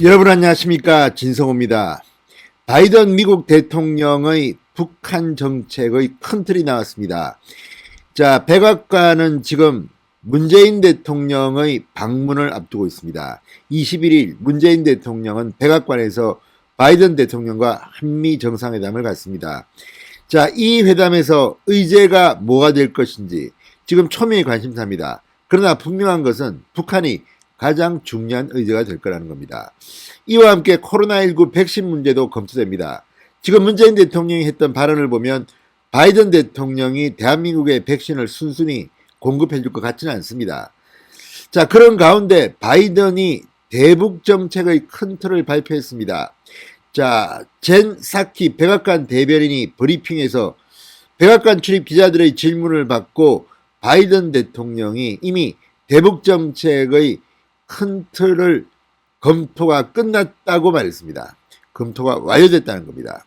여러분 안녕하십니까, 진성호입니다. 바이든 미국 대통령의 북한 정책의 큰 틀이 나왔습니다. 자, 백악관은 지금 문재인 대통령의 방문을 앞두고 있습니다. 21일 문재인 대통령은 백악관에서 바이든 대통령과 한미 정상회담을 갖습니다. 자, 이 회담에서 의제가 뭐가 될 것인지 지금 초미의 관심사입니다. 그러나 분명한 것은 북한이 가장 중요한 의제가 될 거라는 겁니다. 이와 함께 코로나19 백신 문제도 검토됩니다. 지금 문재인 대통령이 했던 발언을 보면 바이든 대통령이 대한민국에 백신을 순순히 공급해 줄 것 같지는 않습니다. 자, 그런 가운데 바이든이 대북 정책의 큰 틀을 발표했습니다. 자, 젠 사키 백악관 대변인이 브리핑에서 백악관 출입 기자들의 질문을 받고 바이든 대통령이 이미 대북 정책의 큰 틀을 검토가 끝났다고 말했습니다. 검토가 완료됐다는 겁니다.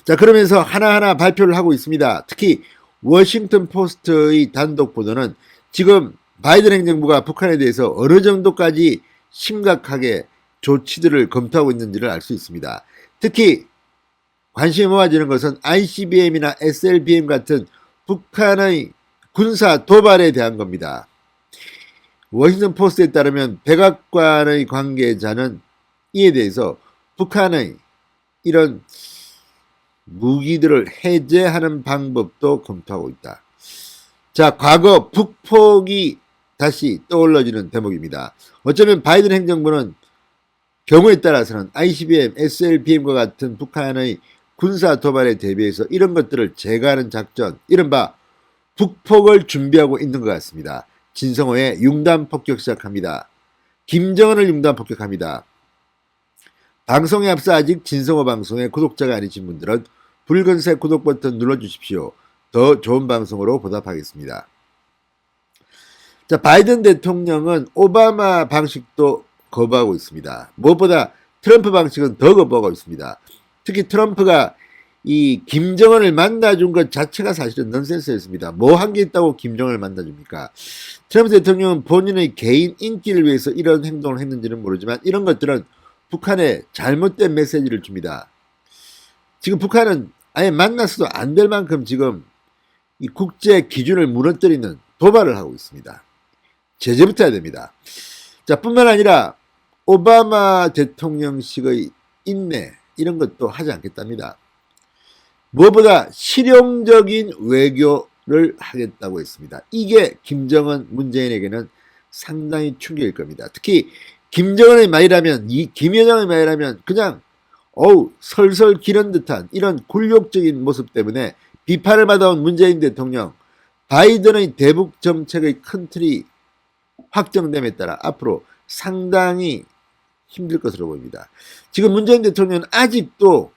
자, 그러면서 하나하나 발표를 하고 있습니다. 특히 워싱턴 포스트의 단독 보도는 지금 바이든 행정부가 북한에 대해서 어느 정도까지 심각하게 조치들을 검토하고 있는지를 알 수 있습니다. 특히 관심이 모아지는 것은 ICBM이나 SLBM 같은 북한의 군사 도발에 대한 겁니다. 워싱턴 포스트에 따르면 백악관의 관계자는 이에 대해서 북한의 이런 무기들을 해제하는 방법도 검토하고 있다. 자, 과거 북폭이 다시 떠올라지는 대목입니다. 어쩌면 바이든 행정부는 경우에 따라서는 ICBM, SLBM과 같은 북한의 군사 도발에 대비해서 이런 것들을 제거하는 작전, 이른바 북폭을 준비하고 있는 것 같습니다. 진성호의 융단 폭격 시작합니다. 김정은을 융단 폭격합니다. 방송에 앞서 아직 진성호 방송의 구독자가 아니신 분들은 붉은색 구독 버튼 눌러주십시오. 더 좋은 방송으로 보답하겠습니다. 자, 바이든 대통령은 오바마 방식도 거부하고 있습니다. 무엇보다 트럼프 방식은 더 거부하고 있습니다. 특히 트럼프가 이 김정은을 만나준 것 자체가 사실은 넌센스였습니다. 뭐 한 게 있다고 김정은을 만나줍니까? 트럼프 대통령은 본인의 개인 인기를 위해서 이런 행동을 했는지는 모르지만 이런 것들은 북한에 잘못된 메시지를 줍니다. 지금 북한은 아예 만나서도 안 될 만큼 지금 이 국제 기준을 무너뜨리는 도발을 하고 있습니다. 제재부터 해야 됩니다. 자, 뿐만 아니라 오바마 대통령식의 인내 이런 것도 하지 않겠답니다. 무엇보다 실용적인 외교를 하겠다고 했습니다. 이게 김정은 문재인에게는 상당히 충격일 겁니다. 특히 김정은의 말이라면, 이 김여정의 말이라면 그냥 설설 기른 듯한 이런 굴욕적인 모습 때문에 비판을 받아온 문재인 대통령, 바이든의 대북 정책의 큰 틀이 확정됨에 따라 앞으로 상당히 힘들 것으로 보입니다. 지금 문재인 대통령은 아직도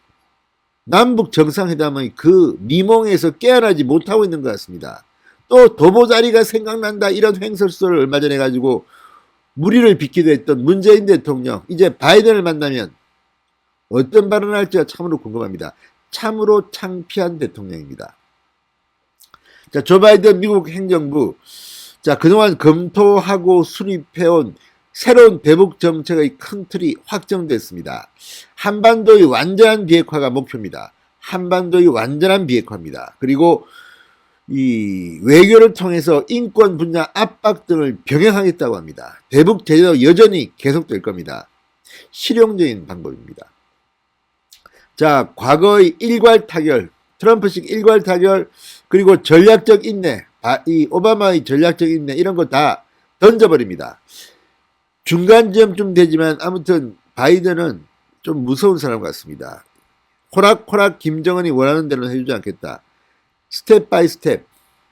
남북 정상회담의 그 미몽에서 깨어나지 못하고 있는 것 같습니다. 또 도보자리가 생각난다 이런 횡설수설을 얼마 전에 가지고 무리를 빚기도 했던 문재인 대통령, 이제 바이든을 만나면 어떤 발언을 할지가 참으로 궁금합니다. 참으로 창피한 대통령입니다. 자, 조 바이든 미국 행정부, 자, 그동안 검토하고 수립해온 새로운 대북 정책의 큰 틀이 확정됐습니다. 한반도의 완전한 비핵화가 목표입니다. 한반도의 완전한 비핵화입니다. 그리고 이 외교를 통해서 인권 분야 압박 등을 병행하겠다고 합니다. 대북 제재도 여전히 계속될 겁니다. 실용적인 방법입니다. 자, 과거의 일괄 타결, 트럼프식 일괄 타결, 그리고 전략적 인내, 이 오바마의 전략적 인내 이런 거 다 던져버립니다. 중간 지점쯤 되지만 아무튼 바이든은 좀 무서운 사람 같습니다. 호락호락 김정은이 원하는 대로 해주지 않겠다. 스텝 바이 스텝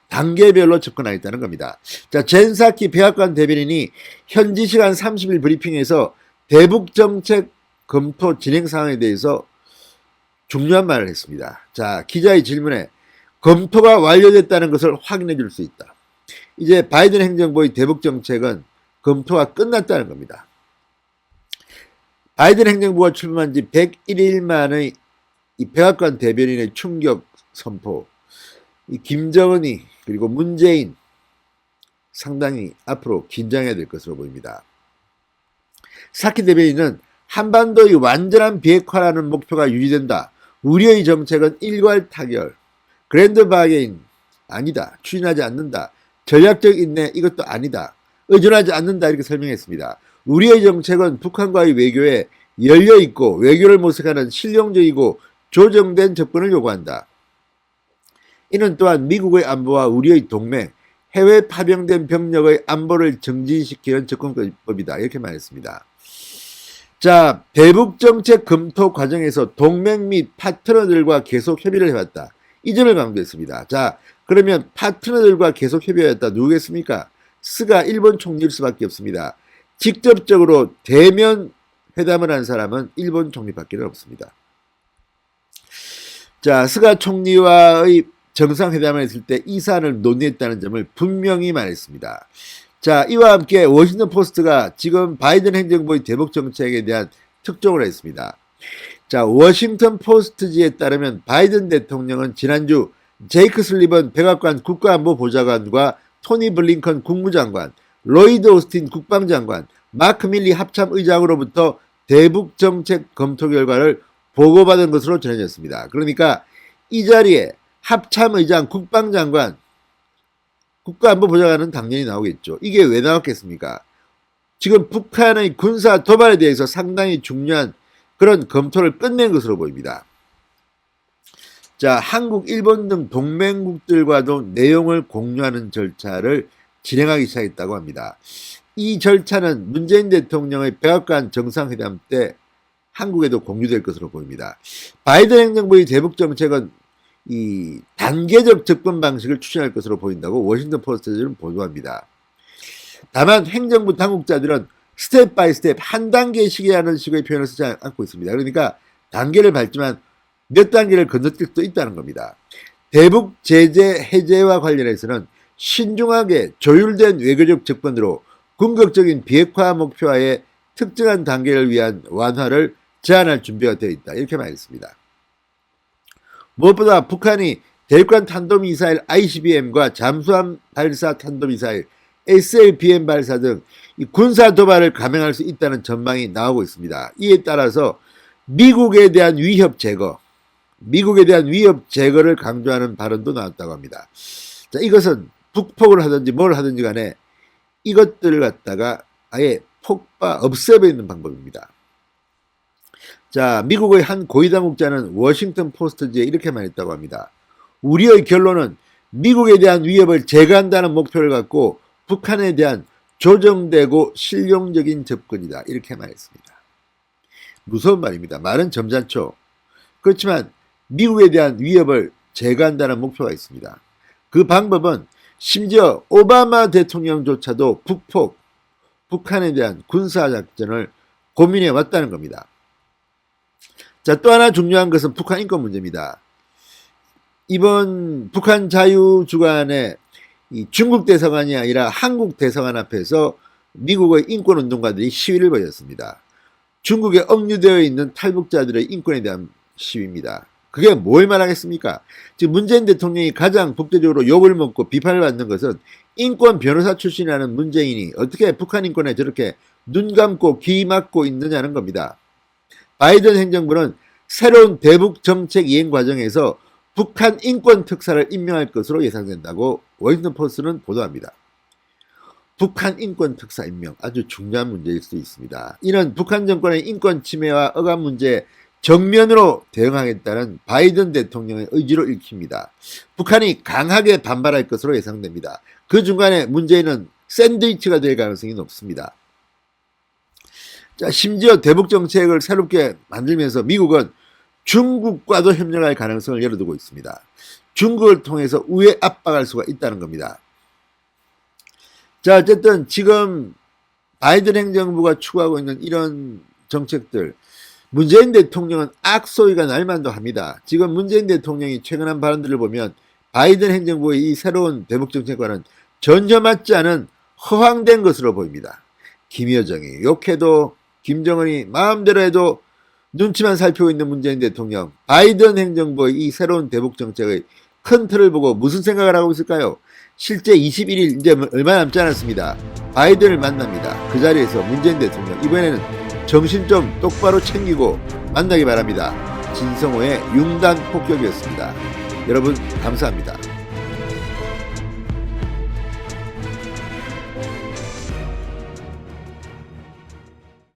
단계별로 접근하겠다는 겁니다. 자, 젠 사키 백악관 대변인이 현지 시간 30일 브리핑에서 대북 정책 검토 진행 상황에 대해서 중요한 말을 했습니다. 자, 기자의 질문에 검토가 완료됐다는 것을 확인해 줄 수 있다. 이제 바이든 행정부의 대북 정책은 검토가 끝났다는 겁니다. 바이든 행정부가 출범한 지 101일 만의 이 백악관 대변인의 충격 선포, 이 김정은이 그리고 문재인 상당히 앞으로 긴장해야 될 것으로 보입니다. 사키 대변인은 한반도의 완전한 비핵화라는 목표가 유지된다. 우리의 정책은 일괄 타결, 그랜드 바게인 아니다. 추진하지 않는다. 전략적 인내 이것도 아니다. 의존하지 않는다. 이렇게 설명했습니다. 우리의 정책은 북한과의 외교에 열려있고 외교를 모색하는 실용적이고 조정된 접근을 요구한다. 이는 또한 미국의 안보와 우리의 동맹, 해외 파병된 병력의 안보를 정진시키는 접근법이다. 이렇게 말했습니다. 자, 대북정책 검토 과정에서 동맹 및 파트너들과 계속 협의를 해왔다. 이 점을 강조했습니다. 자, 그러면 파트너들과 계속 협의했다. 누구겠습니까? 스가 일본 총리일 수밖에 없습니다. 직접적으로 대면 회담을 한 사람은 일본 총리밖에 없습니다. 자, 스가 총리와의 정상회담을 했을 때 이 사안을 논의했다는 점을 분명히 말했습니다. 자, 이와 함께 워싱턴 포스트가 지금 바이든 행정부의 대북 정책에 대한 특종을 했습니다. 자, 워싱턴 포스트지에 따르면 바이든 대통령은 지난주 제이크 슬리번 백악관 국가안보보좌관과 토니 블링컨 국무장관, 로이드 오스틴 국방장관, 마크 밀리 합참의장으로부터 대북 정책 검토 결과를 보고받은 것으로 전해졌습니다. 그러니까 이 자리에 합참의장, 국방장관, 국가안보보좌관은 당연히 나오겠죠. 이게 왜 나왔겠습니까? 지금 북한의 군사 도발에 대해서 상당히 중요한 그런 검토를 끝낸 것으로 보입니다. 자, 한국, 일본 등 동맹국들과도 내용을 공유하는 절차를 진행하기 시작했다고 합니다. 이 절차는 문재인 대통령의 백악관 정상회담 때 한국에도 공유될 것으로 보입니다. 바이든 행정부의 대북 정책은 이 단계적 접근 방식을 추진할 것으로 보인다고 워싱턴 포스트는 보도합니다. 다만 행정부 당국자들은 스텝 바이 스텝 한 단계씩이라는 식의 표현을 쓰지 않고 있습니다. 그러니까 단계를 밟지만 몇 단계를 건너뛸 수도 있다는 겁니다. 대북 제재 해제와 관련해서는 신중하게 조율된 외교적 접근으로 궁극적인 비핵화 목표와의 특정한 단계를 위한 완화를 제안할 준비가 되어 있다. 이렇게 말했습니다. 무엇보다 북한이 대륙간 탄도미사일 ICBM과 잠수함 발사 탄도미사일 SLBM 발사 등 군사 도발을 감행할 수 있다는 전망이 나오고 있습니다. 이에 따라서 미국에 대한 위협 제거를 강조하는 발언도 나왔다고 합니다. 자, 이것은 북폭을 하든지 뭘 하든지 간에 이것들을 갖다가 아예 없애버리는 방법입니다. 자, 미국의 한 고위당국자는 워싱턴 포스트지에 이렇게 말했다고 합니다. 우리의 결론은 미국에 대한 위협을 제거한다는 목표를 갖고 북한에 대한 조정되고 실용적인 접근이다. 이렇게 말했습니다. 무서운 말입니다. 말은 점잖죠. 그렇지만 미국에 대한 위협을 제거한다는 목표가 있습니다. 그 방법은 심지어 오바마 대통령조차도 북한에 대한 군사작전을 고민해 왔다는 겁니다. 자, 또 하나 중요한 것은 북한 인권 문제입니다. 이번 북한 자유주간에 중국 대사관이 아니라 한국 대사관 앞에서 미국의 인권운동가들이 시위를 벌였습니다. 중국에 억류되어 있는 탈북자들의 인권에 대한 시위입니다. 그게 뭘 말하겠습니까? 지금 문재인 대통령이 가장 국제적으로 욕을 먹고 비판을 받는 것은 인권 변호사 출신이라는 문재인이 어떻게 북한 인권에 저렇게 눈 감고 귀 막고 있느냐는 겁니다. 바이든 행정부는 새로운 대북 정책 이행 과정에서 북한 인권 특사를 임명할 것으로 예상된다고 워싱턴 포스트는 보도합니다. 북한 인권 특사 임명 아주 중요한 문제일 수도 있습니다. 이는 북한 정권의 인권 침해와 억압 문제에 정면으로 대응하겠다는 바이든 대통령의 의지로 읽힙니다. 북한이 강하게 반발할 것으로 예상됩니다. 그 중간에 문재인은 샌드위치가 될 가능성이 높습니다. 자, 심지어 대북 정책을 새롭게 만들면서 미국은 중국과도 협력할 가능성을 열어두고 있습니다. 중국을 통해서 우회 압박할 수가 있다는 겁니다. 자, 어쨌든 지금 바이든 행정부가 추구하고 있는 이런 정책들, 문재인 대통령은 악소리가 날만도 합니다. 지금 문재인 대통령이 최근 한 발언들을 보면 바이든 행정부의 이 새로운 대북 정책과는 전혀 맞지 않은 허황된 것으로 보입니다. 김여정이 욕해도 김정은이 마음대로 해도 눈치만 살피고 있는 문재인 대통령, 바이든 행정부의 이 새로운 대북 정책의 큰 틀을 보고 무슨 생각을 하고 있을까요? 실제 21일 이제 얼마 남지 않았습니다. 바이든을 만납니다. 그 자리에서 문재인 대통령 이번에는 정신 좀 똑바로 챙기고 만나기 바랍니다. 진성호의 융단 폭격이었습니다. 여러분 감사합니다.